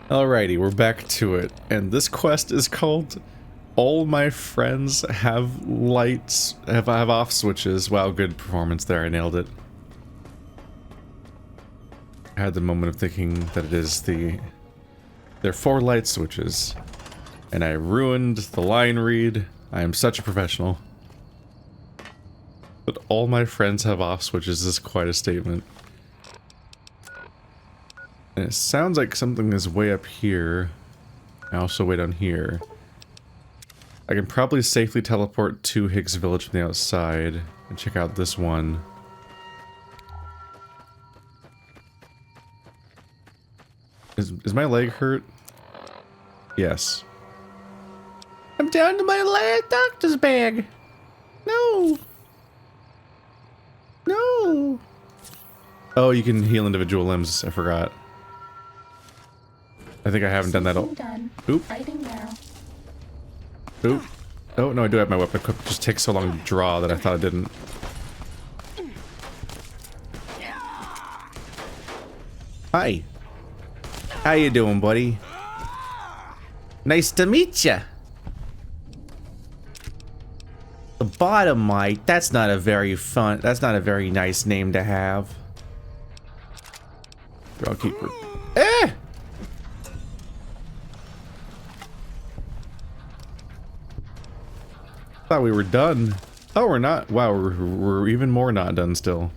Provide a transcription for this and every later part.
Alrighty, we're back to it, and this quest is called All My Friends Have Lights, have off switches. Wow, good performance there, I nailed it. I had the moment of thinking that it is they're 4 light switches, and I ruined the line read. I am such a professional. But all my friends have off switches is quite a statement. And it sounds like something is way up here. I also way down here. I can probably safely teleport to Higgs Village from the outside and check out this one. Is my leg hurt? Yes. I'm down to my last doctor's bag. No. No. Oh, you can heal individual limbs. I forgot. I think I haven't done that all. Oop. Oop. Oh, no, I do have my weapon equipped. It just takes so long to draw that I thought I didn't. Hi. How you doing, buddy? Nice to meet ya. The Bottomite. That's not a very nice name to have. I'll keep her. Eh! Thought we were done. Oh, we're not. Wow, we're even more not done still.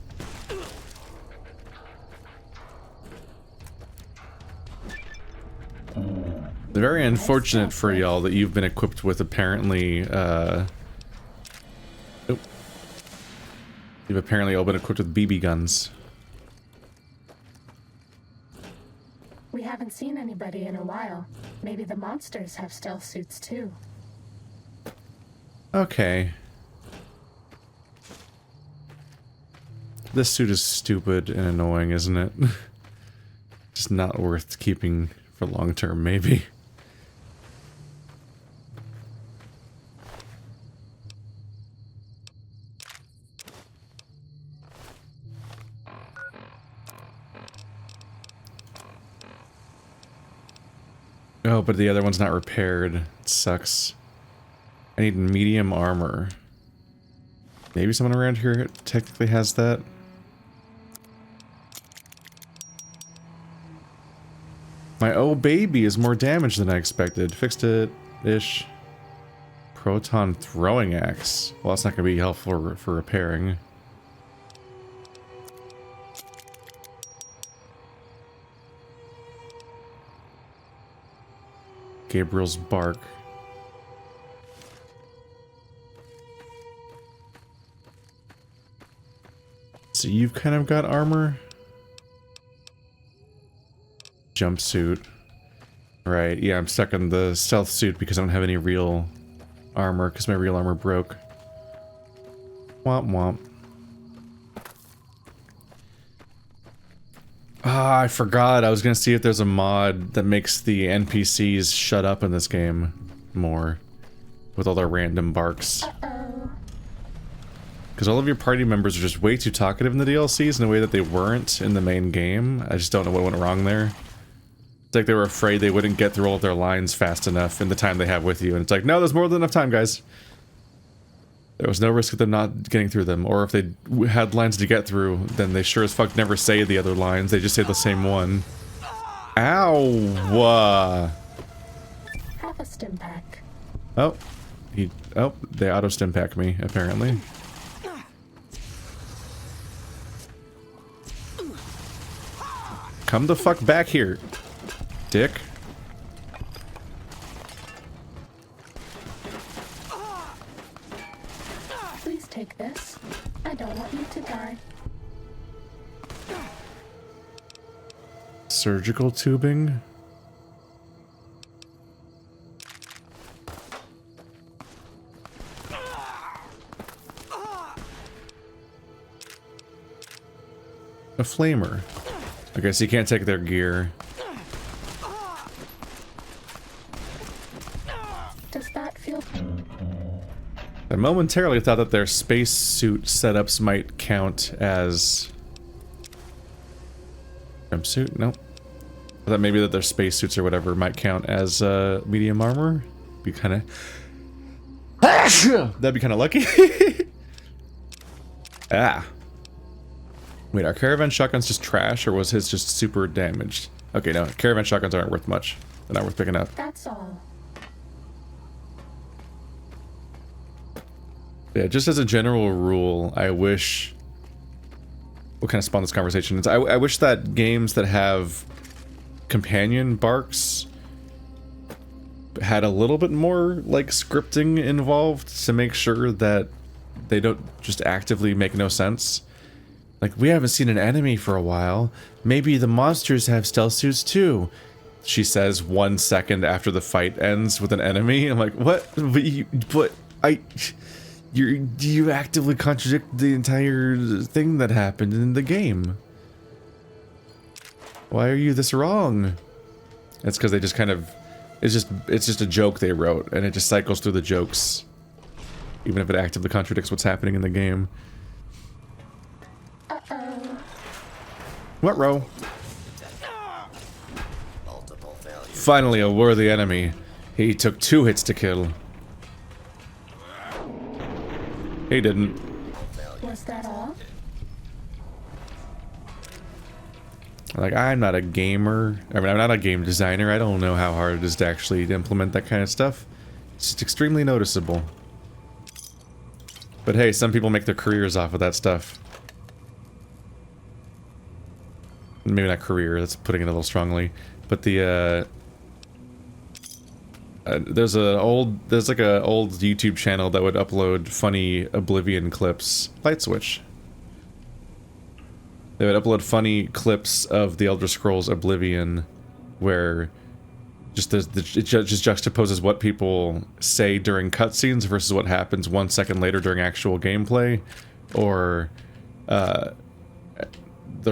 Very unfortunate for y'all that you've been equipped with apparently, You've apparently all been equipped with BB guns. We haven't seen anybody in a while. Maybe the monsters have stealth suits too. Okay. This suit is stupid and annoying, isn't it? Just not worth keeping for long term, maybe. Oh, but the other one's not repaired. It sucks. I need medium armor. Maybe someone around here technically has that. My oh baby is more damage than I expected. Fixed it ish. Proton throwing axe. Well, that's not going to be helpful for repairing. Gabriel's bark. So you've kind of got armor? Jumpsuit. Right, yeah, I'm stuck in the stealth suit because I don't have any real armor, because my real armor broke. Womp womp. Ah, I forgot. I was gonna see if there's a mod that makes the NPCs shut up in this game more. With all their random barks. Because all of your party members are just way too talkative in the DLCs in a way that they weren't in the main game. I just don't know what went wrong there. It's like they were afraid they wouldn't get through all of their lines fast enough in the time they have with you. And it's like, no, there's more than enough time, guys. There was no risk of them not getting through them. Or if they had lines to get through, then they sure as fuck never say the other lines. They just say the same one. Ow! Have a stim pack. Oh. They auto-stim pack me, apparently. Come the fuck back here, dick. Please take this. I don't want you to die. Surgical tubing? A flamer. Okay, so you can't take their gear. Does that feel... I momentarily thought that their spacesuit setups might count as... Jumpsuit? Nope. I thought maybe that their spacesuits or whatever might count as medium armor. Be kind of... That'd be kind of lucky. Ah. Wait, are caravan shotguns just trash, or was his just super damaged? Okay, no, caravan shotguns aren't worth much. They're not worth picking up. That's all. Yeah, just as a general rule, I wish... What kind of spawned this conversation? I wish that games that have companion barks had a little bit more, like, scripting involved to make sure that they don't just actively make no sense. Like, we haven't seen an enemy for a while. Maybe the monsters have stealth suits too, she says 1 second after the fight ends with an enemy. I'm like, what? You actively contradict the entire thing that happened in the game. Why are you this wrong? It's because they just kind of... It's just a joke they wrote, and it just cycles through the jokes. Even if it actively contradicts what's happening in the game. Uh-oh. What row? Finally a worthy enemy. He took 2 hits to kill. He didn't. Was that all? Like, I'm not a gamer. I mean, I'm not a game designer. I don't know how hard it is to actually implement that kind of stuff. It's just extremely noticeable. But hey, some people make their careers off of that stuff. Maybe not career, that's putting it a little strongly. But the, there's like a old YouTube channel that would upload funny Oblivion clips. Light switch. They would upload funny clips of the Elder Scrolls Oblivion, where just it just juxtaposes what people say during cutscenes versus what happens 1 second later during actual gameplay, or the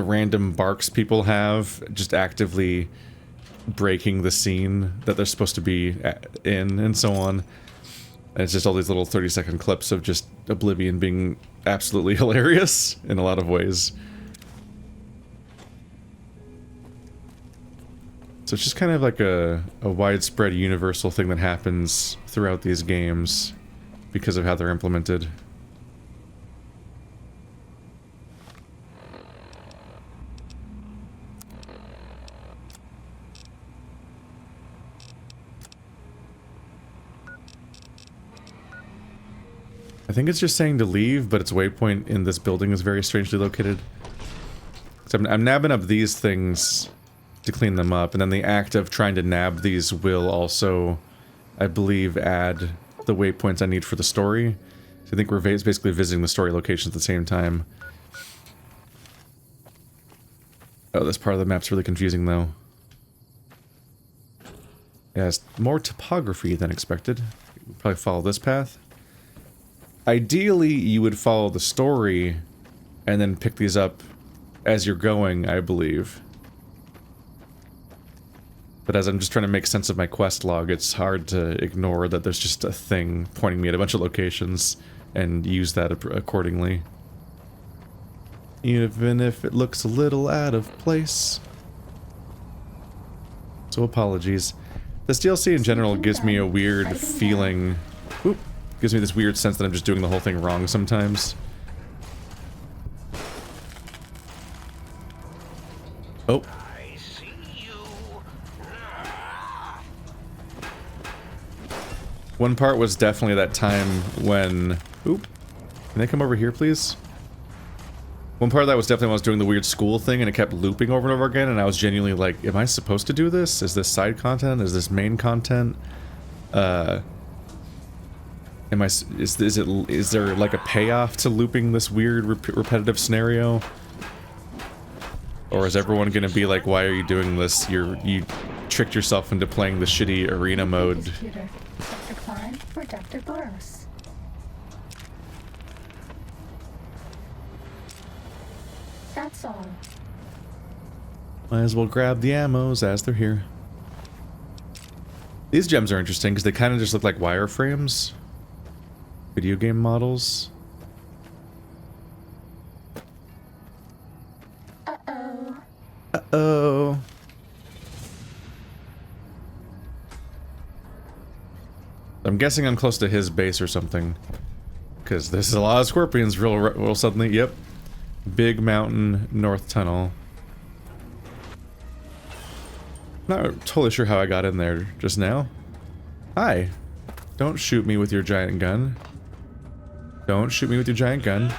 random barks people have just actively breaking the scene that they're supposed to be in, and so on. And it's just all these little 30-second clips of just Oblivion being absolutely hilarious in a lot of ways. So it's just kind of like a widespread universal thing that happens throughout these games because of how they're implemented. I think it's just saying to leave, but its waypoint in this building is very strangely located. So I'm nabbing up these things to clean them up, and then the act of trying to nab these will also, I believe, add the waypoints I need for the story. So I think we're basically visiting the story locations at the same time. Oh, this part of the map's really confusing, though. Yeah, it's more topography than expected. We'll probably follow this path. Ideally, you would follow the story and then pick these up as you're going, I believe. But as I'm just trying to make sense of my quest log, it's hard to ignore that there's just a thing pointing me at a bunch of locations and use that accordingly. Even if it looks a little out of place. So apologies. This DLC in general gives me a weird feeling... Oop, gives me this weird sense that I'm just doing the whole thing wrong sometimes. Oh. One part was definitely that time when... Oop. Can they come over here, please? One part of that was definitely when I was doing the weird school thing and it kept looping over and over again, and I was genuinely like, am I supposed to do this? Is this side content? Is this main content? Is there like a payoff to looping this weird repetitive scenario? Or is everyone gonna be like, why are you doing this? You tricked yourself into playing the shitty arena mode. Dr. Klein or Dr. Boros? That's all. Might as well grab the ammos as they're here. These gems are interesting because they kind of just look like wireframes. Video game models. Uh-oh. Uh-oh. I'm guessing I'm close to his base or something. Because there's a lot of scorpions real suddenly. Yep. Big mountain, north tunnel. Not totally sure how I got in there just now. Hi. Don't shoot me with your giant gun. Don't shoot me with your giant gun.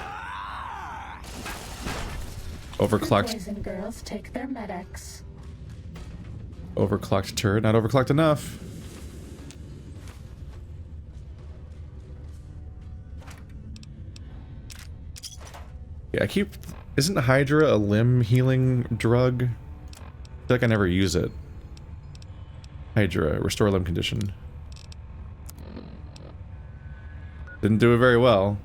Overclocked. Boys and girls take their medics. Overclocked turret. Not overclocked enough. Yeah, I keep... Isn't Hydra a limb healing drug? I feel like I never use it. Hydra, restore limb condition. Didn't do it very well.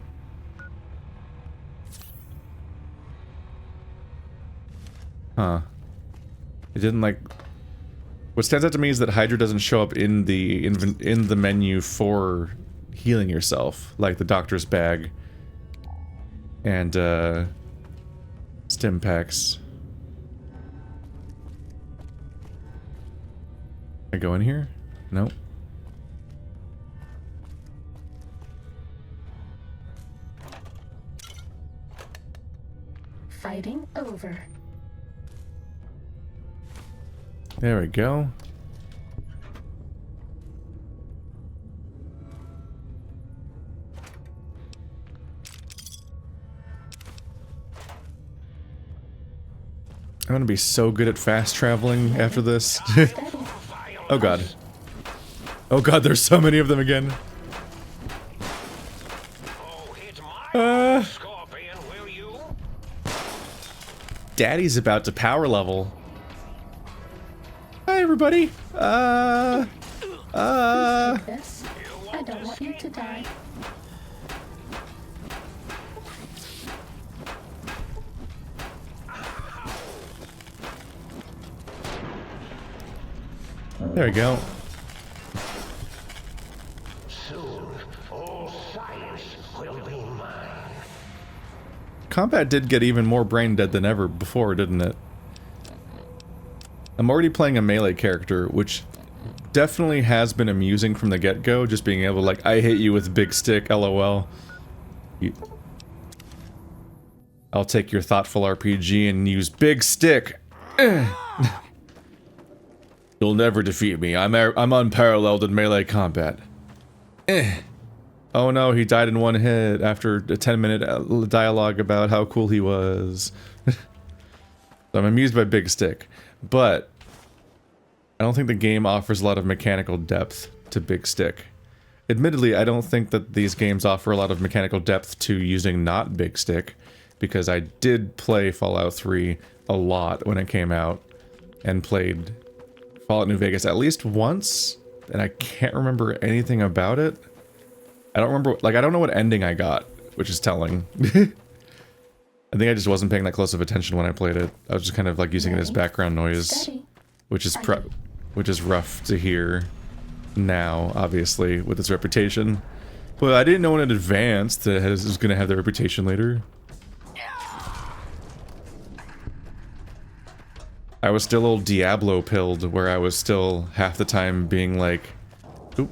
Huh. It didn't like... What stands out to me is that Hydra doesn't show up in the menu for healing yourself, like the doctor's bag and stim packs. Can I go in here? Nope. Fighting over. There we go. I'm gonna be so good at fast traveling after this. Oh god. Oh god, there's so many of them again. Daddy's about to power level. Hi everybody. This? I don't want you to die. There we go. Soon, all science will be mine. Combat did get even more brain dead than ever before, didn't it? I'm already playing a melee character, which definitely has been amusing from the get-go, just being able to, like, I hit you with big stick, lol. I'll take your thoughtful RPG and use big stick. You'll never defeat me. I'm unparalleled in melee combat. Oh no, he died in one hit after a 10-minute dialogue about how cool he was. So I'm amused by big stick. But I don't think the game offers a lot of mechanical depth to big stick. Admittedly, I don't think that these games offer a lot of mechanical depth to using not big stick, because I did play Fallout 3 a lot when it came out, and played Fallout New Vegas at least once, and I can't remember anything about it. I don't remember, like, I don't know what ending I got, which is telling. I think I just wasn't paying that close of attention when I played it. I was just kind of like using it as background noise, which is rough to hear now, obviously, with its reputation. But I didn't know in advance that it was going to have the reputation later. I was still old Diablo-pilled, where I was still half the time being like, oop,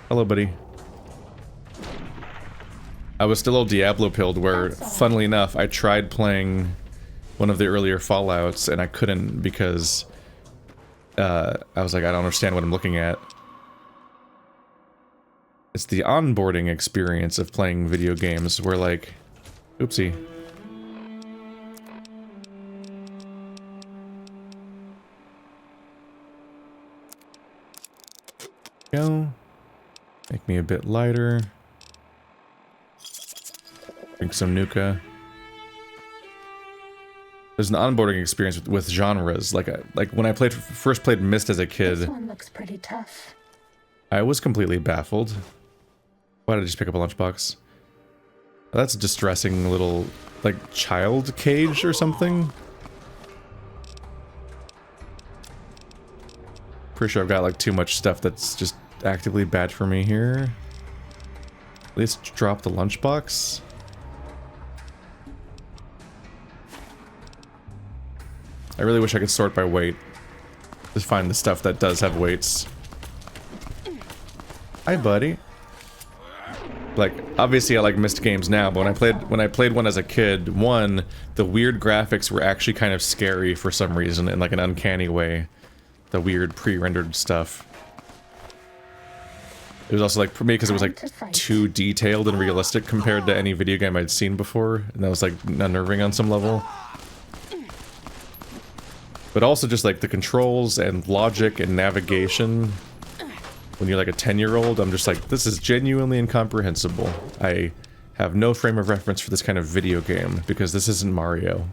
hello buddy. I was still old Diablo-pilled, where, funnily enough, I tried playing one of the earlier Fallouts, and I couldn't because I was like, I don't understand what I'm looking at. It's the onboarding experience of playing video games, where like, oopsie. Go. Make me a bit lighter. Drink some Nuka. There's an onboarding experience with genres. Like when I first played Myst as a kid. This one looks pretty tough. I was completely baffled. Why did I just pick up a lunchbox? That's a distressing little, like, child cage or something. Pretty sure I've got, like, too much stuff that's just actively bad for me here. At least drop the lunchbox. I really wish I could sort by weight. Just find the stuff that does have weights. Hi, buddy. Like, obviously I like missed games now, but when I played one as a kid, one, the weird graphics were actually kind of scary for some reason in like an uncanny way. The weird pre-rendered stuff. It was also like, for me, because it was like too detailed and realistic compared to any video game I'd seen before, and that was like unnerving on some level. But also just like the controls and logic and navigation. When you're like a 10-year-old, I'm just like, this is genuinely incomprehensible. I have no frame of reference for this kind of video game, because this isn't Mario.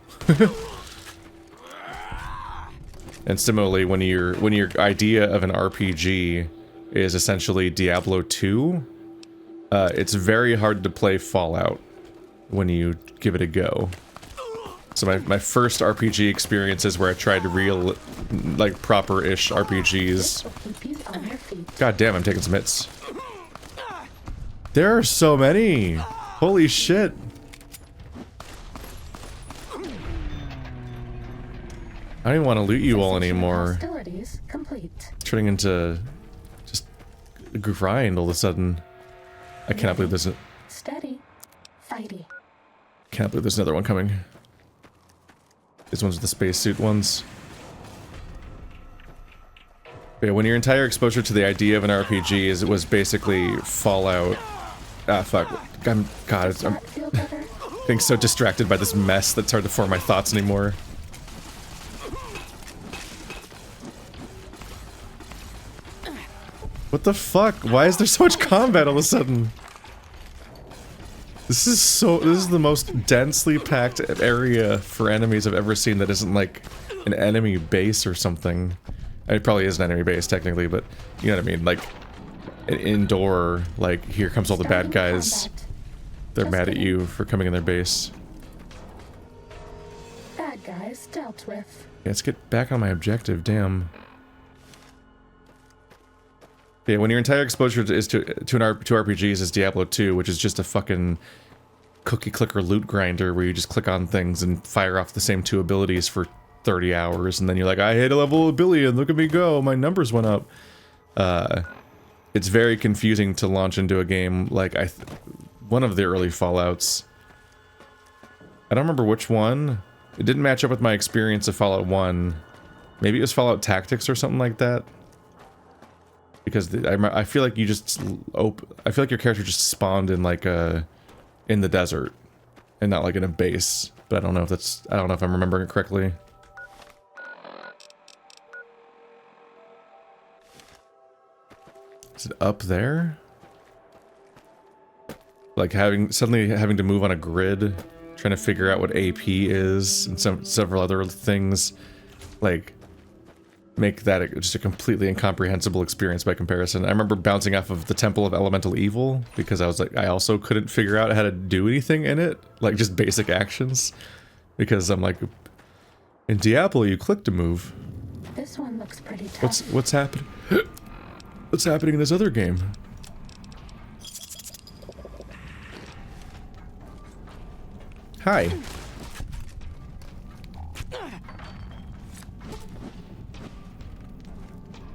And similarly, when your idea of an RPG is essentially Diablo 2, it's very hard to play Fallout when you give it a go. So my first RPG experiences where I tried real, like, proper-ish RPGs. God damn, I'm taking some hits. There are so many! Holy shit! I don't even want to loot you all anymore. Turning into just a grind all of a sudden. I cannot believe there's a... Steady. Fighty. Can't believe there's another one coming. These ones are the spacesuit ones. But yeah, when your entire exposure to the idea of an RPG was basically Fallout. Ah, fuck. I'm being so distracted by this mess that's hard to form my thoughts anymore. What the fuck? Why is there so much combat all of a sudden? This is the most densely packed area for enemies I've ever seen that isn't like an enemy base or something. I mean, it probably is an enemy base technically, but you know what I mean? Like, an indoor, like, here comes all the bad guys. They're mad at you for coming in their base. Bad guys dealt with. Yeah, let's get back on my objective, damn. Yeah, when your entire exposure to RPGs is Diablo 2, which is just a fucking cookie clicker loot grinder where you just click on things and fire off the same two abilities for 30 hours, and then you're like, I hit a level 1 billion, look at me go, my numbers went up. It's very confusing to launch into a game like one of the early Fallouts. I don't remember which one. It didn't match up with my experience of Fallout 1. Maybe it was Fallout Tactics or something like that. Because I feel like you just I feel like your character just spawned in like in the desert and not like in a base. But I don't know if I'm remembering it correctly. Is it up there? Like suddenly having to move on a grid, trying to figure out what AP is and several other things, like, make that just a completely incomprehensible experience by comparison. I remember bouncing off of the Temple of Elemental Evil because I was like, I also couldn't figure out how to do anything in it, like just basic actions, because I'm like, in Diablo you click to move. This one looks pretty tough. What's happening? What's happening in this other game? Hi.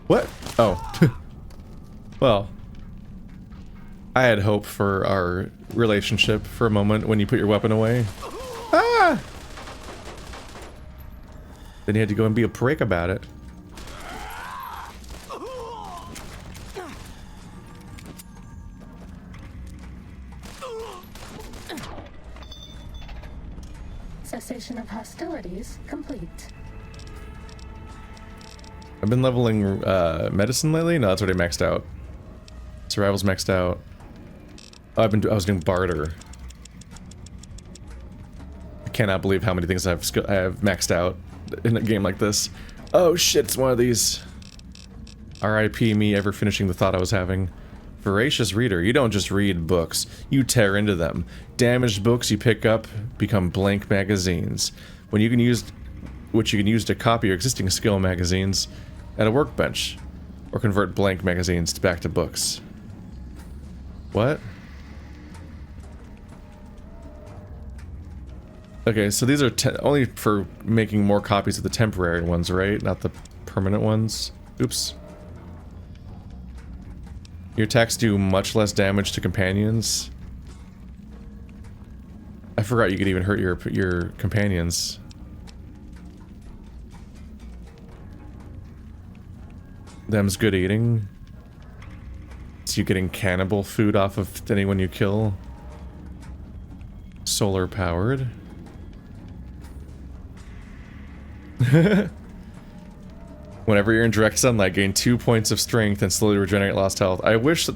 What? Oh. Well. I had hope for our relationship for a moment when you put your weapon away. Ah! Then you had to go and be a prick about it. Cessation of hostilities complete. I've been leveling medicine lately. No, that's already maxed out. Survival's maxed out. Oh, I was doing barter. I cannot believe how many things I have maxed out in a game like this. Oh shit, it's one of these. R.I.P. me ever finishing the thought I was having. Voracious reader, you don't just read books, you tear into them. Damaged books you pick up become blank magazines. Which you can use to copy your existing skill magazines at a workbench, or convert blank magazines back to books. What? Okay, so these are only for making more copies of the temporary ones, right? Not the permanent ones. Oops. Your attacks do much less damage to companions. I forgot you could even hurt your companions. Them's good eating. So you getting cannibal food off of anyone you kill. Solar powered. Whenever you're in direct sunlight, gain 2 points of strength and slowly regenerate lost health. I wish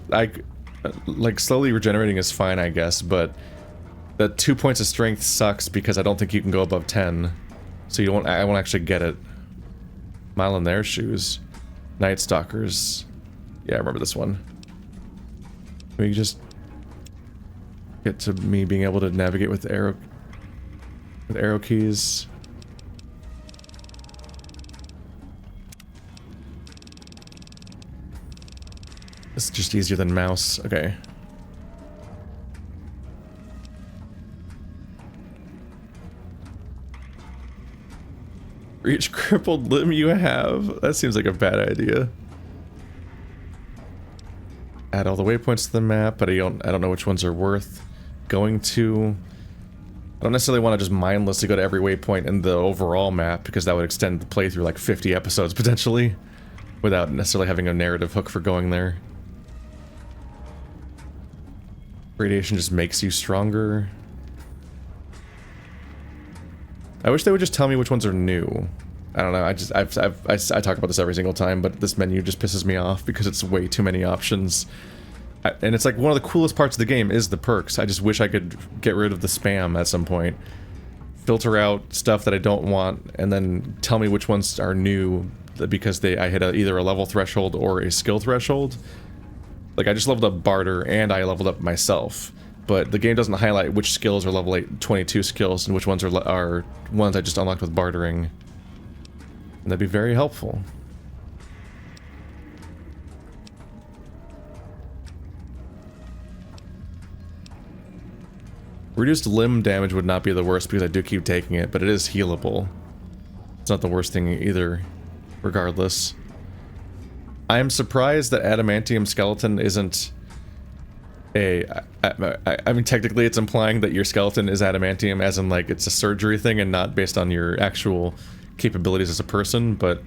like slowly regenerating is fine, I guess, but the 2 points of strength sucks because I don't think you can go above 10. So you won't. I won't actually get it. Mile in their shoes. Night Stalkers. Yeah, I remember this one. We just get to me being able to navigate with arrow keys. It's just easier than mouse. Okay. For each crippled limb you have. That seems like a bad idea. Add all the waypoints to the map, but I don't know which ones are worth going to. I don't necessarily want to just mindlessly go to every waypoint in the overall map, because that would extend the playthrough like 50 episodes potentially, without necessarily having a narrative hook for going there. Radiation just makes you stronger. I wish they would just tell me which ones are new. I don't know, I talk about this every single time, but this menu just pisses me off because it's way too many options. And it's like one of the coolest parts of the game is the perks. I just wish I could get rid of the spam at some point. Filter out stuff that I don't want, and then tell me which ones are new because I hit either a level threshold or a skill threshold. Like, I just leveled up Barter, and I leveled up myself. But the game doesn't highlight which skills are level 22 skills, and which ones are ones I just unlocked with bartering. And that'd be very helpful. Reduced limb damage would not be the worst because I do keep taking it, but it is healable. It's not the worst thing either, regardless. I am surprised that adamantium skeleton isn't a... I mean, technically it's implying that your skeleton is adamantium, as in, like, it's a surgery thing and not based on your actual capabilities as a person, but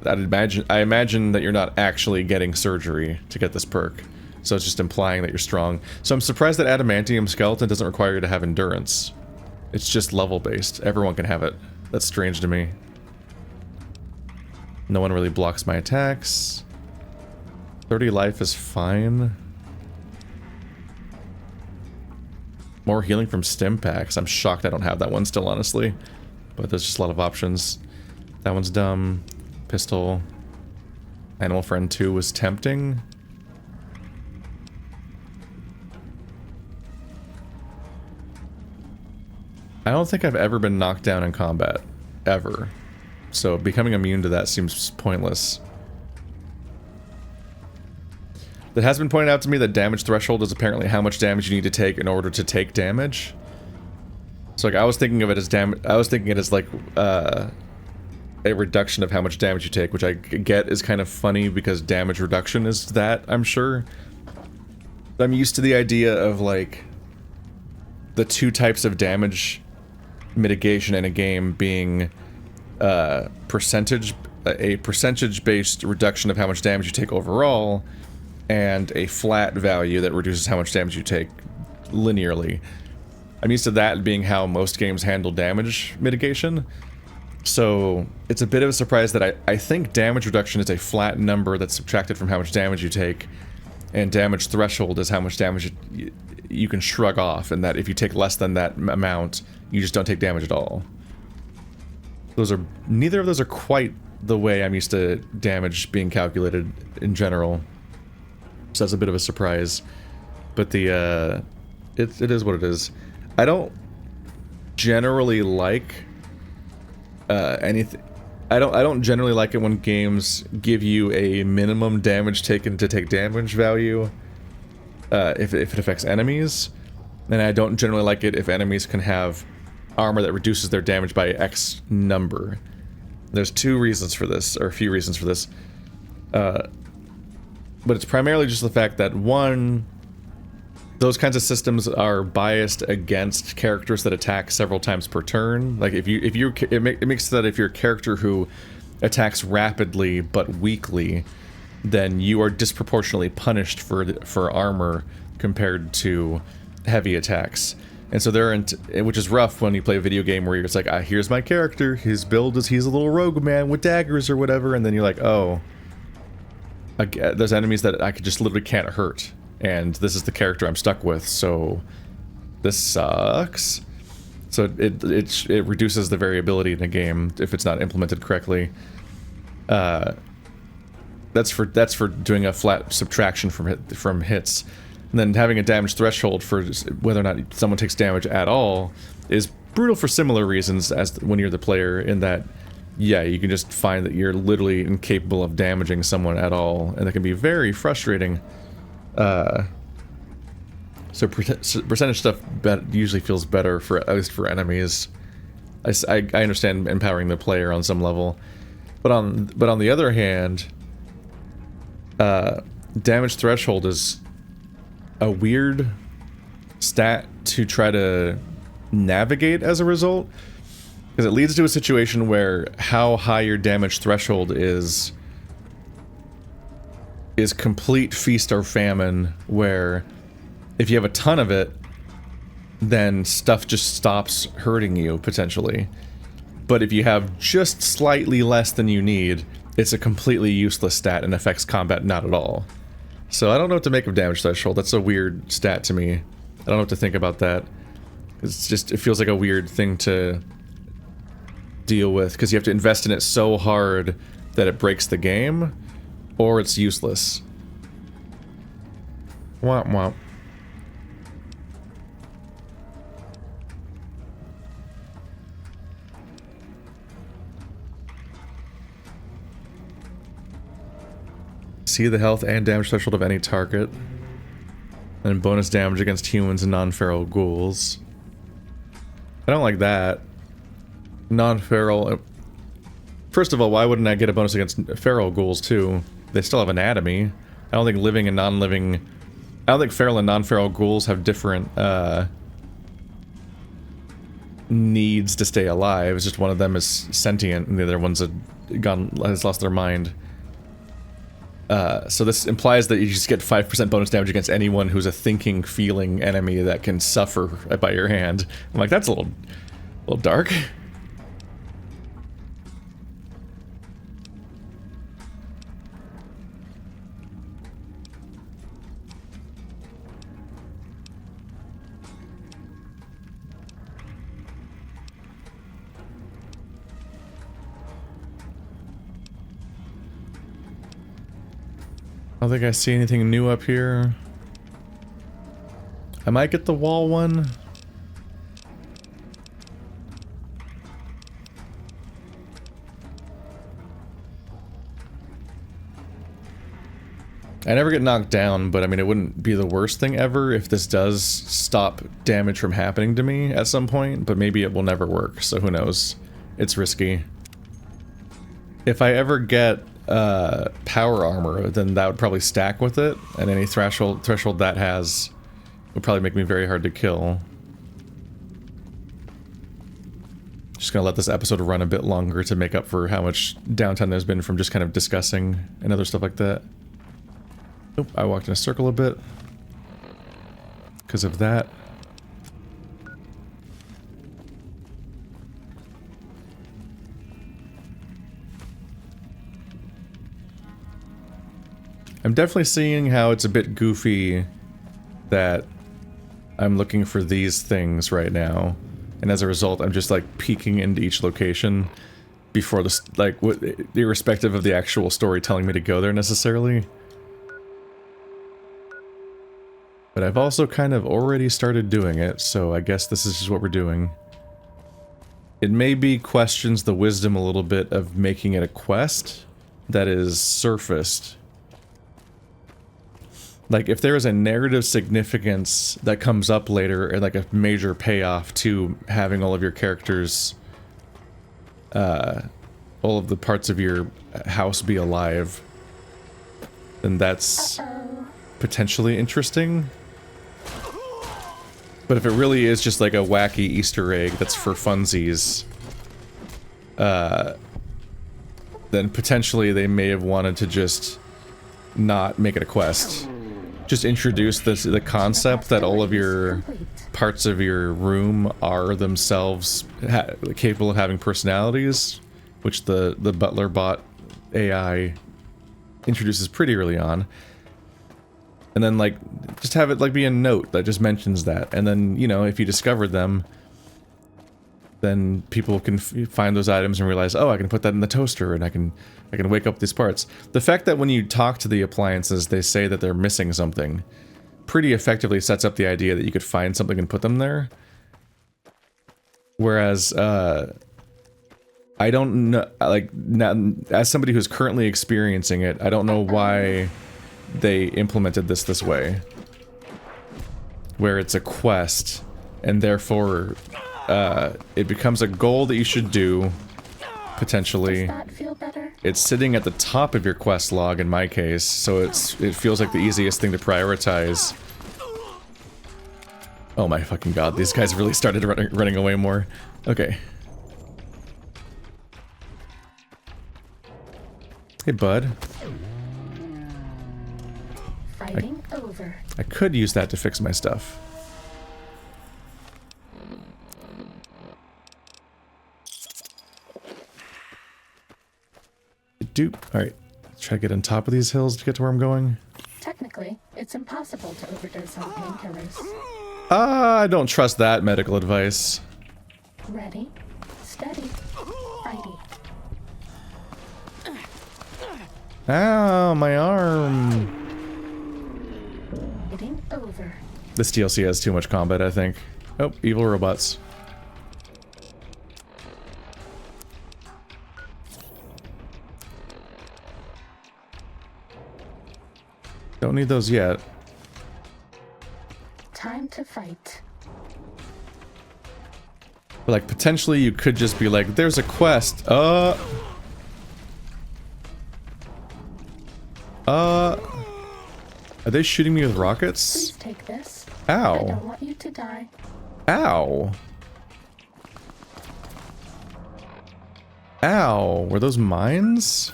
I imagine that you're not actually getting surgery to get this perk. So it's just implying that you're strong. So I'm surprised that adamantium skeleton doesn't require you to have endurance. It's just level-based. Everyone can have it. That's strange to me. No one really blocks my attacks. 30 life is fine. More healing from stim packs. I'm shocked I don't have that one still, honestly. But there's just a lot of options. That one's dumb. Pistol. Animal Friend 2 was tempting. I don't think I've ever been knocked down in combat. Ever. So becoming immune to that seems pointless. It has been pointed out to me that damage threshold is apparently how much damage you need to take in order to take damage. So like I was thinking of it as like a reduction of how much damage you take, which I get is kind of funny because damage reduction is that, I'm sure. But I'm used to the idea of like the two types of damage mitigation in a game being a percentage-based reduction of how much damage you take overall, and a flat value that reduces how much damage you take linearly. I'm used to that being how most games handle damage mitigation. So it's a bit of a surprise that I think damage reduction is a flat number that's subtracted from how much damage you take, and damage threshold is how much damage you can shrug off, and that if you take less than that amount, you just don't take damage at all. Neither of those are quite the way I'm used to damage being calculated in general. So that's a bit of a surprise. But it is what it is. I don't generally like anything. I don't generally like it when games give you a minimum damage taken to take damage value if it affects enemies. And I don't generally like it if enemies can have armor that reduces their damage by X number. There's two reasons for this, or a few reasons for this. but it's primarily just the fact that, one, those kinds of systems are biased against characters that attack several times per turn. Like it makes that if you're a character who attacks rapidly but weakly, then you are disproportionately punished for armor compared to heavy attacks. And so which is rough when you play a video game where you're just like, here's my character, his build is he's a little rogue man with daggers or whatever, and then you're like, oh, there's enemies that I just literally can't hurt. And this is the character I'm stuck with, so this sucks. So it reduces the variability in the game if it's not implemented correctly. That's for doing a flat subtraction from hits, and then having a damage threshold for whether or not someone takes damage at all is brutal for similar reasons as when you're the player. In that, yeah, you can just find that you're literally incapable of damaging someone at all, and that can be very frustrating. So percentage stuff usually feels better at least for enemies. I understand empowering the player on some level, but on the other hand, damage threshold is a weird stat to try to navigate as a result, because it leads to a situation where how high your damage threshold is complete feast or famine, where if you have a ton of it, then stuff just stops hurting you, potentially. But if you have just slightly less than you need, it's a completely useless stat and affects combat not at all. So I don't know what to make of damage threshold. That's a weird stat to me. I don't know what to think about that. It feels like a weird thing to deal with, because you have to invest in it so hard that it breaks the game, or it's useless. Womp womp. See the health and damage threshold of any target, and bonus damage against humans and non-feral ghouls. I don't like that. Non-feral... First of all, why wouldn't I get a bonus against feral ghouls too? They still have anatomy. I don't think living and non-living... I don't think feral and non-feral ghouls have different needs to stay alive. It's just one of them is sentient and the other one's has lost their mind. So this implies that you just get 5% bonus damage against anyone who's a thinking, feeling enemy that can suffer by your hand. I'm like, that's a little dark. I don't think I see anything new up here. I might get the wall one. I never get knocked down, but I mean, it wouldn't be the worst thing ever if this does stop damage from happening to me at some point, but maybe it will never work, so who knows. It's risky. If I ever get power armor, then that would probably stack with it, and any threshold that has would probably make me very hard to kill. Just gonna let this episode run a bit longer to make up for how much downtime there's been from just kind of discussing and other stuff like that. Oop, I walked in a circle a bit because of that. I'm definitely seeing how it's a bit goofy that I'm looking for these things right now, and as a result I'm just like peeking into each location before this, like, irrespective of the actual story telling me to go there necessarily. But I've also kind of already started doing it, so I guess this is just what we're doing. It maybe questions the wisdom a little bit of making it a quest that is surfaced. Like, if there is a narrative significance that comes up later, or like a major payoff to having all of your characters, all of the parts of your house be alive, then that's potentially interesting. But if it really is just like a wacky Easter egg that's for funsies, then potentially they may have wanted to just not make it a quest. Just introduce the concept that all of your parts of your room are themselves capable of having personalities, which the butler bot AI introduces pretty early on. And then, like, just have it, like, be a note that just mentions that. And then, you know, if you discovered them, then people can find those items and realize, oh, I can put that in the toaster and I can wake up these parts. The fact that when you talk to the appliances, they say that they're missing something pretty effectively sets up the idea that you could find something and put them there. Whereas, I don't know, like, as somebody who's currently experiencing it, I don't know why they implemented this way, where it's a quest, and therefore, it becomes a goal that you should do, potentially. Does that feel better? It's sitting at the top of your quest log in my case, so it feels like the easiest thing to prioritize. Oh my fucking god, these guys really started running away more. Okay. Hey, bud. Fighting over. I could use that to fix my stuff. Doop. Alright. Try to get on top of these hills to get to where I'm going. Technically, it's impossible to overdose on painkillers. I don't trust that medical advice. Ready, steady, fighty. Ow, my arm. Fighting over. This DLC has too much combat, I think. Oh, evil robots. Don't need those yet. Time to fight. But, like, potentially you could just be like, there's a quest. Are they shooting me with rockets? Please take this. Ow. I don't want you to die. Ow. Ow. Were those mines?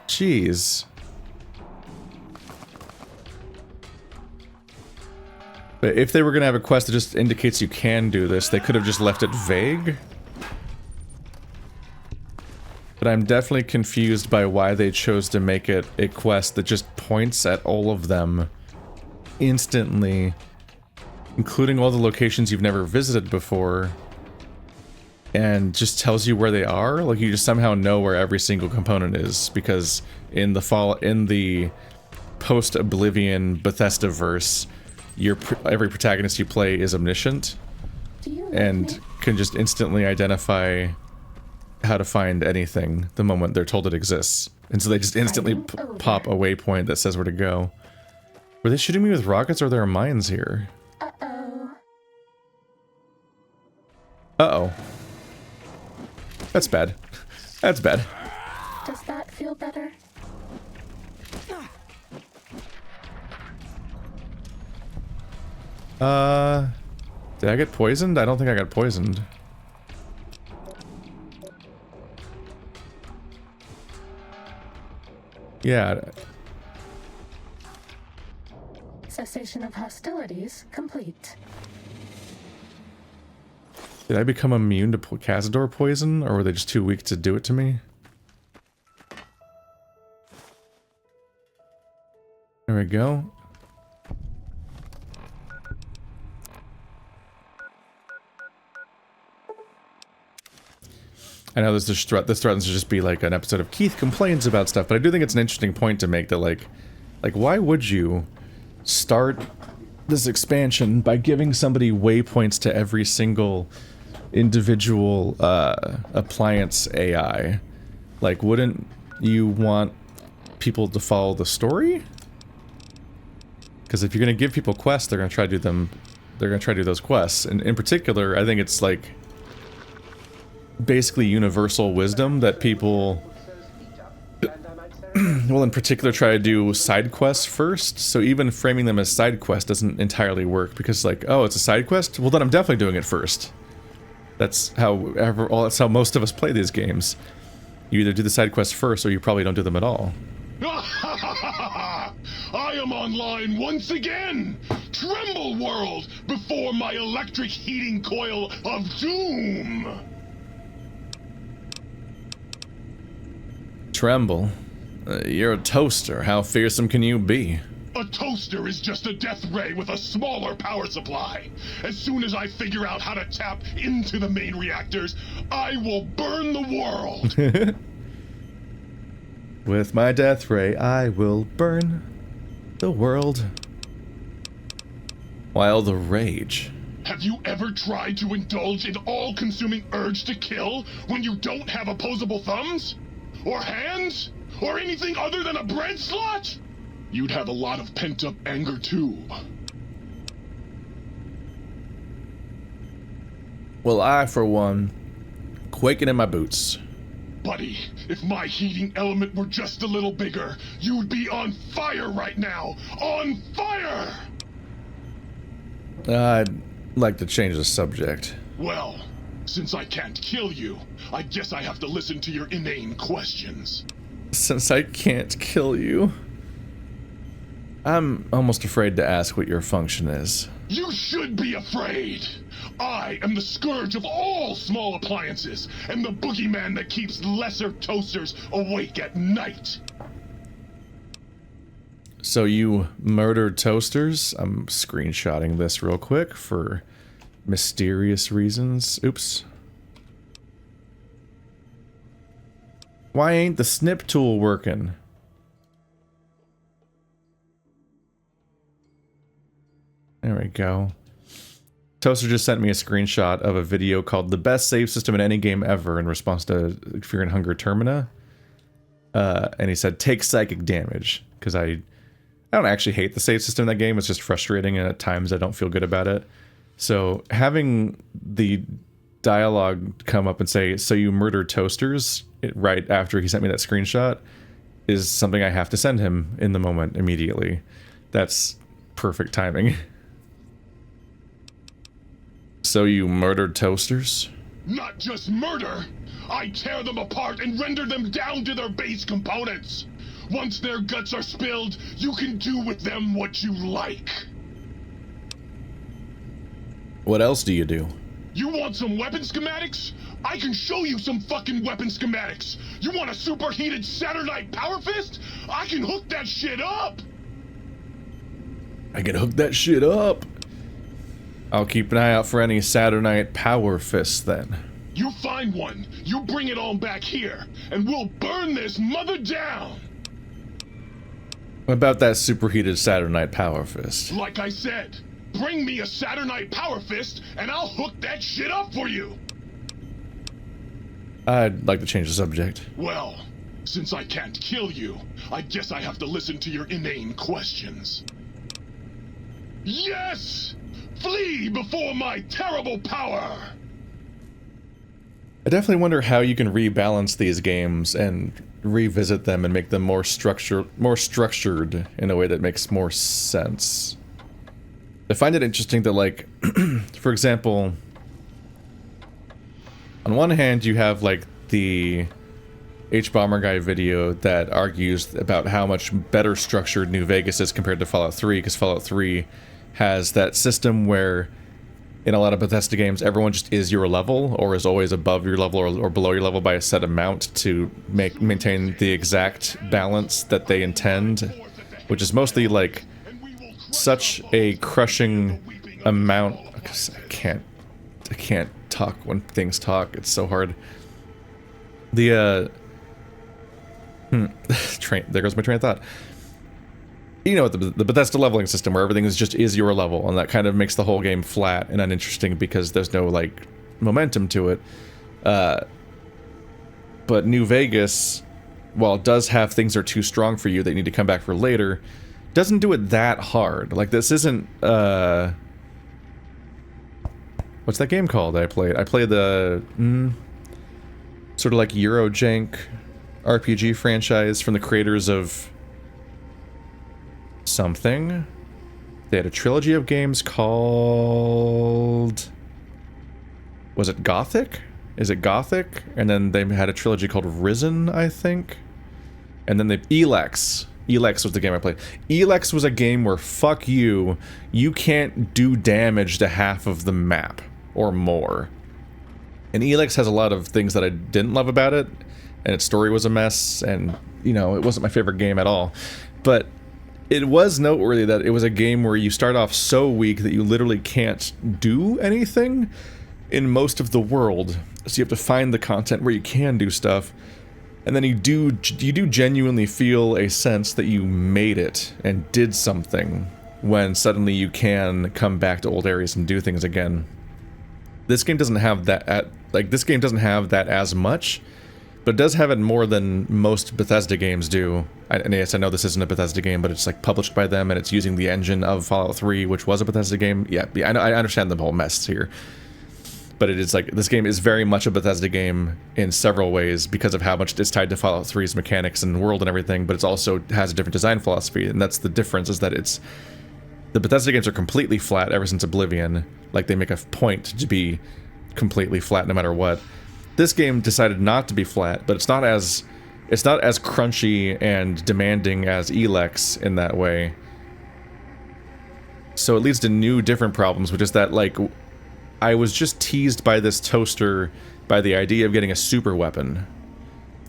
Jeez. But if they were going to have a quest that just indicates you can do this, they could have just left it vague. But I'm definitely confused by why they chose to make it a quest that just points at all of them instantly, including all the locations you've never visited before, and just tells you where they are. Like, you just somehow know where every single component is, because in the post-Oblivion Bethesda-verse, every protagonist you play is omniscient and can just instantly identify how to find anything the moment they're told it exists. And so they just instantly pop a waypoint that says where to go. Were they shooting me with rockets or are there mines here? Uh-oh. Uh-oh. That's bad. That's bad. Does that feel better? Did I get poisoned? I don't think I got poisoned. Yeah. Cessation of hostilities complete. Did I become immune to Cazador poison, or were they just too weak to do it to me? There we go. I know this threatens to just be like an episode of Keith complains about stuff, but I do think it's an interesting point to make that like why would you start this expansion by giving somebody waypoints to every single individual appliance AI? Like, wouldn't you want people to follow the story? Because if you're going to give people quests, they're going to try to do them. They're going to try to do those quests, and in particular, I think it's like basically universal wisdom that people will in particular try to do side quests first, so even framing them as side quests doesn't entirely work, because like, oh, it's a side quest? Well, then I'm definitely doing it first. That's that's how most of us play these games. You either do the side quests first, or you probably don't do them at all. I am online once again! Tremble, world, before my electric heating coil of doom! Tremble? You're a toaster. How fearsome can you be? A toaster is just a death ray with a smaller power supply. As soon as I figure out how to tap into the main reactors, I will burn the world! With my death ray, I will burn the world. While the rage. Have you ever tried to indulge in all-consuming urge to kill when you don't have opposable thumbs? Or hands? Or anything other than a bread slot? You'd have a lot of pent-up anger too. Well, I, for one, quaking in my boots. Buddy, if my heating element were just a little bigger, you'd be on fire right now! On fire! I'd like to change the subject. Well, since I can't kill you, I guess I have to listen to your inane questions. Since I can't kill you, I'm almost afraid to ask what your function is. You should be afraid! I am the scourge of all small appliances, and the boogeyman that keeps lesser toasters awake at night! So you murdered toasters? I'm screenshotting this real quick for mysterious reasons. Oops. Why ain't the snip tool working? There we go. Toaster just sent me a screenshot of a video called "The Best Save System in Any Game Ever" in response to Fear and Hunger Termina. And he said, take psychic damage. Because I don't actually hate the save system in that game, it's just frustrating, and at times I don't feel good about it. So having the dialogue come up and say, so you murdered toasters, right after he sent me that screenshot, is something I have to send him in the moment immediately. That's perfect timing. So you murdered toasters? Not just murder! I tear them apart and render them down to their base components! Once their guts are spilled, you can do with them what you like! What else do you do? You want some weapon schematics? I can show you some fucking weapon schematics! You want a superheated Saturnite power fist? I can hook that shit up! I can hook that shit up! I'll keep an eye out for any Saturnite power fists then. You find one, you bring it on back here, and we'll burn this mother down! What about that superheated Saturnite power fist? Like I said, bring me a Saturnite power fist, and I'll hook that shit up for you! I'd like to change the subject. Well, since I can't kill you, I guess I have to listen to your inane questions. Yes! Flee before my terrible power! I definitely wonder how you can rebalance these games and revisit them and make them more structured in a way that makes more sense. I find it interesting that, like, for example, on one hand you have like the H-Bomber Guy video that argues about how much better structured New Vegas is compared to Fallout 3, because Fallout 3 has that system where in a lot of Bethesda games everyone just is your level, or is always above your level or below your level by a set amount to maintain the exact balance that they intend, which is mostly like such a crushing amount. I can't talk when things talk, it's so hard. The there goes my train of thought. You know, the Bethesda leveling system where everything is your level, and that kind of makes the whole game flat and uninteresting because there's no, like, momentum to it. But New Vegas, while it does have things that are too strong for you that you need to come back for later, doesn't do it that hard. Like, this isn't, what's that game called that I played? I played the, sort of like Eurojank RPG franchise from the creators of something. They had a trilogy of games called... Was it Gothic? Is it Gothic? And then they had a trilogy called Risen, I think. And then they... Elex. Elex was the game I played. Elex was a game where, fuck you, you can't do damage to half of the map. Or more. And Elex has a lot of things that I didn't love about it. And its story was a mess. And, you know, it wasn't my favorite game at all. But it was noteworthy that it was a game where you start off so weak that you literally can't do anything in most of the world. So you have to find the content where you can do stuff. And then you do genuinely feel a sense that you made it and did something when suddenly you can come back to old areas and do things again. This game doesn't have that this game doesn't have that as much, but it does have it more than most Bethesda games do. And yes, I know this isn't a Bethesda game, but it's like published by them and it's using the engine of Fallout 3, which was a Bethesda game. Yeah, I understand the whole mess here. But it is like, this game is very much a Bethesda game in several ways because of how much it's tied to Fallout 3's mechanics and world and everything, but it also has a different design philosophy, and that's the difference, is that it's... The Bethesda games are completely flat ever since Oblivion. Like, they make a point to be completely flat no matter what. This game decided not to be flat, but it's not as crunchy and demanding as Elex in that way. So it leads to new, different problems, which is that, like... I was just teased by this toaster by the idea of getting a super weapon.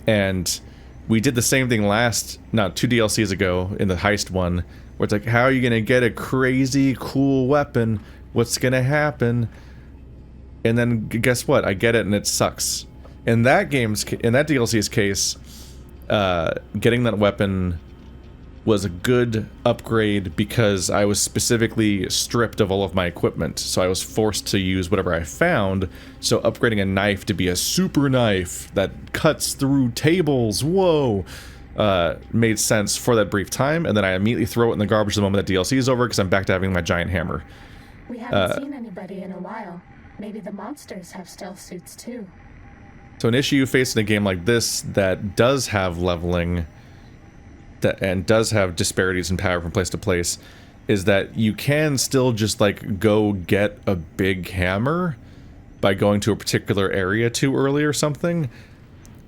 And we did the same thing two DLCs ago in the heist one, where it's like, how are you going to get a crazy cool weapon? What's going to happen? And then guess what? I get it and it sucks. In that DLC's case, getting that weapon was a good upgrade because I was specifically stripped of all of my equipment, so I was forced to use whatever I found. So upgrading a knife to be a super knife that cuts through tables, whoa, made sense for that brief time, and then I immediately throw it in the garbage the moment that DLC is over because I'm back to having my giant hammer. We haven't seen anybody in a while. Maybe the monsters have stealth suits too. So an issue you face in a game like this that does have leveling and does have disparities in power from place to place is that you can still just like go get a big hammer by going to a particular area too early or something,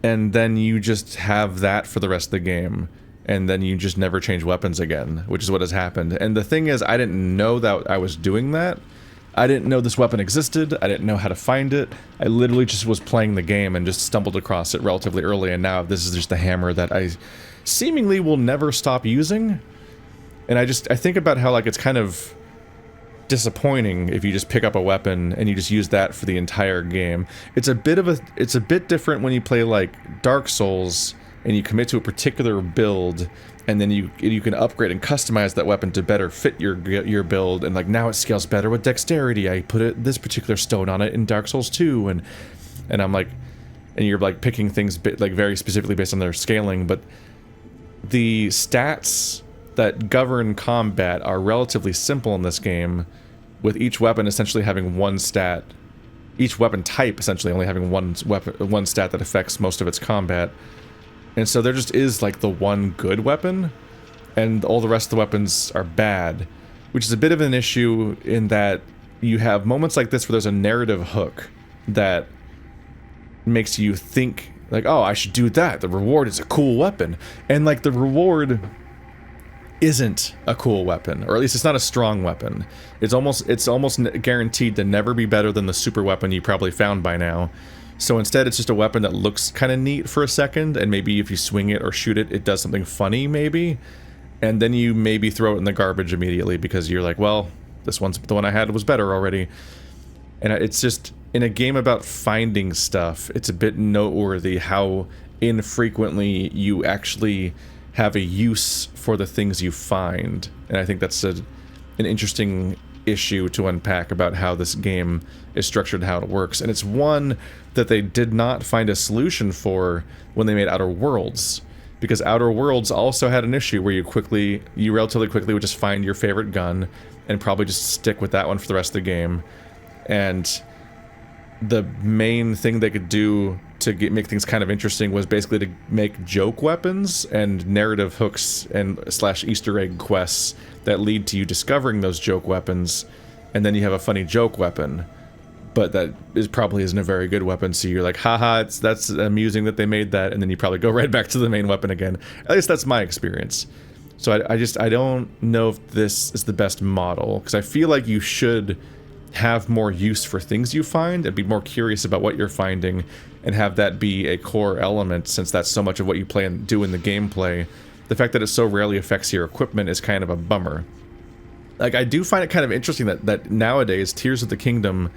and then you just have that for the rest of the game, and then you just never change weapons again, which is what has happened. And the thing is, I didn't know that I was doing that. I didn't know this weapon existed. I didn't know how to find it. I literally just was playing the game and just stumbled across it relatively early, and now this is just the hammer that I seemingly will never stop using. And I think about how, like, it's kind of disappointing if you just pick up a weapon and you just use that for the entire game. It's a bit different when you play like Dark Souls and you commit to a particular build, and then you can upgrade and customize that weapon to better fit your build, and like now it scales better with dexterity. I put this particular stone on it in Dark Souls 2, and I'm like, and you're like picking things like very specifically based on their scaling, but the stats that govern combat are relatively simple in this game, with each weapon essentially having one stat, each weapon type essentially only having one stat that affects most of its combat. And so there just is like the one good weapon, and all the rest of the weapons are bad, which is a bit of an issue in that you have moments like this where there's a narrative hook that makes you think like, oh, I should do that. The reward is a cool weapon. And like the reward isn't a cool weapon, or at least it's not a strong weapon. It's almost guaranteed to never be better than the super weapon you probably found by now. So instead it's just a weapon that looks kind of neat for a second, and maybe if you swing it or shoot it, it does something funny maybe, and then you maybe throw it in the garbage immediately because you're like, well, the one I had was better already. And it's just, in a game about finding stuff, it's a bit noteworthy how infrequently you actually have a use for the things you find. And I think that's an interesting issue to unpack about how this game is structured and how it works. And it's one that they did not find a solution for when they made Outer Worlds, because Outer Worlds also had an issue where you relatively quickly would just find your favorite gun and probably just stick with that one for the rest of the game. And the main thing they could do to make things kind of interesting was basically to make joke weapons and narrative hooks and / Easter egg quests that lead to you discovering those joke weapons, and then you have a funny joke weapon, but that probably isn't a very good weapon, so you're like, haha, that's amusing that they made that, and then you probably go right back to the main weapon again. At least that's my experience. So I don't know if this is the best model, because I feel like you should have more use for things you find and be more curious about what you're finding and have that be a core element, since that's so much of what you play and do in the gameplay. The fact that it so rarely affects your equipment is kind of a bummer. Like, I do find it kind of interesting that nowadays Tears of the Kingdom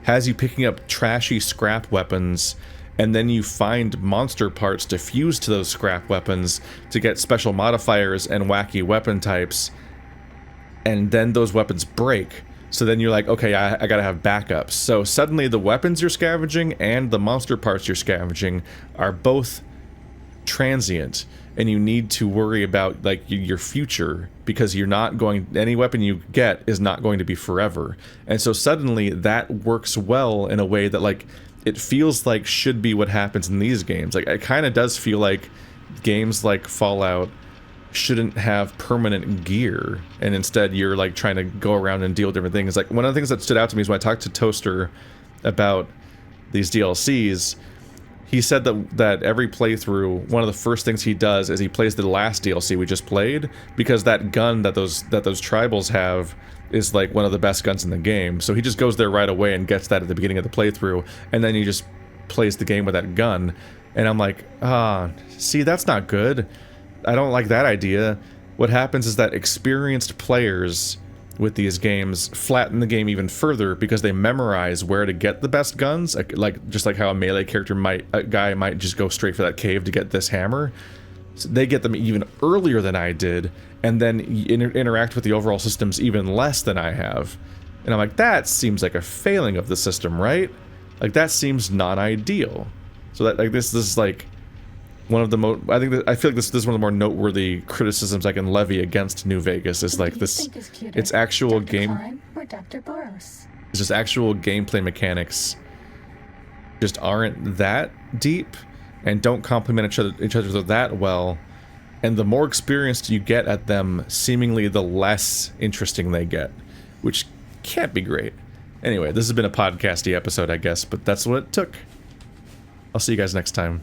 has you picking up trashy scrap weapons, and then you find monster parts to fuse to those scrap weapons to get special modifiers and wacky weapon types, and then those weapons break. So then you're like, okay, I gotta have backups. So suddenly the weapons you're scavenging and the monster parts you're scavenging are both transient, and you need to worry about like your future, because you're not going, any weapon you get is not going to be forever. And so suddenly that works well in a way that, like, it feels like should be what happens in these games. Like, it kind of does feel like games like Fallout shouldn't have permanent gear, and instead you're like trying to go around and deal with different things. Like, one of the things that stood out to me is when I talked to Toaster about these DLCs, he said that every playthrough, one of the first things he does is he plays the last DLC we just played, because that gun that those tribals have is like one of the best guns in the game. So he just goes there right away and gets that at the beginning of the playthrough, and then he just plays the game with that gun. And I'm like, see, that's not good. I don't like that idea. What happens is that experienced players with these games flatten the game even further, because they memorize where to get the best guns, like just like how a melee character guy might just go straight for that cave to get this hammer. So they get them even earlier than I did, and then interact with the overall systems even less than I have. And I'm like, that seems like a failing of the system, right? Like, that seems not ideal. So that, like, this is like one of the most, I feel like this is one of the more noteworthy criticisms I can levy against New Vegas, is like this, its actual game, it's just actual gameplay mechanics just aren't that deep and don't complement each other that well, and the more experienced you get at them, seemingly the less interesting they get, which can't be great. Anyway, this has been a podcasty episode, I guess, but that's what it took. I'll see you guys next time.